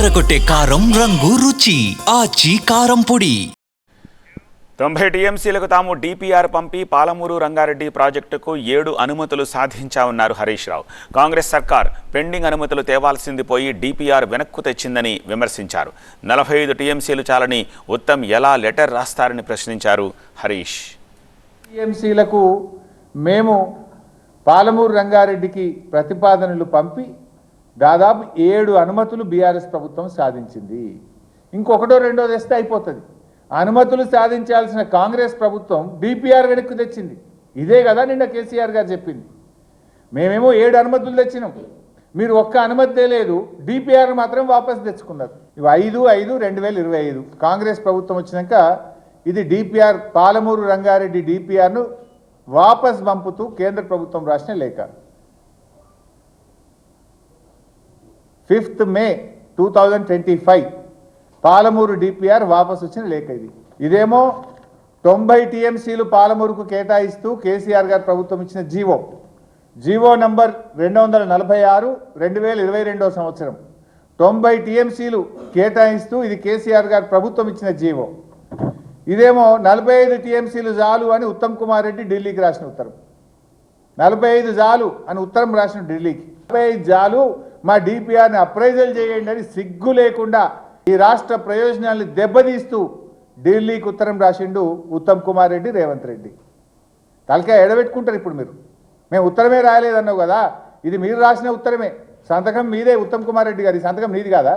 అదరకొట్టే కారం రంగు రుచి ఆచి కారం పొడి. 90 టీఎంసీలకు తాము డిపిఆర్ పంపి పాలమూరు రంగారెడ్డి ప్రాజెక్టుకు 7 అనుమతులు సాధించామన్నారు హరీష్ రావు. కాంగ్రెస్ సర్కార్ పెండింగ్ అనుమతులు తేవాల్సింది పోయి డిపిఆర్ వెనక్కు తెచ్చిందని విమర్శించారు. 45 టీఎంసీలు చాలని ఉత్తమ్ ఎలా లెటర్ రాస్తారని ప్రశ్నించారు హరీష్. టీఎంసీలకు మేము పాలమూరు రంగారెడ్డికి ప్రతిపాదనలు పంపి దాదాపు 7 అనుమతులు బీఆర్ఎస్ ప్రభుత్వం సాధించింది. ఇంకొకటో రెండో తెస్తే అయిపోతుంది. అనుమతులు సాధించాల్సిన కాంగ్రెస్ ప్రభుత్వం డిపిఆర్ వెనక్కి తెచ్చింది. ఇదే కదా నిన్న కేసీఆర్ గారు చెప్పింది. మేమేమో 7 అనుమతులు తెచ్చినాం, మీరు ఒక్క అనుమతి తేలేదు, డిపిఆర్ మాత్రం వాపసు తెచ్చుకున్నారు. ఇవి 5/5/2025 కాంగ్రెస్ ప్రభుత్వం వచ్చినాక ఇది డిపిఆర్ పాలమూరు రంగారెడ్డి డిపిఆర్ను వాపస్ పంపుతూ కేంద్ర ప్రభుత్వం రాసిన లేఖ. 5th May 2025 పాలమూరు డిపిఆర్ వాపసు వచ్చిన లేఖ ఇది. ఇదేమో 90 టీఎంసీలు పాలమూరుకు కేటాయిస్తూ కేసీఆర్ గారు ప్రభుత్వం ఇచ్చిన జీవో నంబర్ 246 2022 సంవత్సరం 90 టీఎంసీలు కేటాయిస్తూ ఇది కేసీఆర్ గారు ప్రభుత్వం ఇచ్చిన జీవో. ఇదేమో 45 టీఎంసీలు చాలు అని ఉత్తమ్ కుమార్ రెడ్డి ఢిల్లీకి రాసిన ఉత్తరం. 45 చాలు అని ఉత్తరం రాసిన ఢిల్లీకి. 45 చాలు, మా డిపిఆర్ని అప్రైజల్ చేయండి అని సిగ్గు లేకుండా ఈ రాష్ట్ర ప్రయోజనాల్ని దెబ్బతీస్తూ ఢిల్లీకి ఉత్తరం రాసిండు ఉత్తమ్ కుమార్ రెడ్డి, రేవంత్ రెడ్డి. తలకాయ ఎడబెట్టుకుంటారు ఇప్పుడు మీరు. మేము ఉత్తరమే రాయలేదన్నావు కదా, ఇది మీరు రాసిన ఉత్తరమే, సంతకం మీదే ఉత్తమ్ కుమార్ రెడ్డి గారి సంతకం నీది కాదా?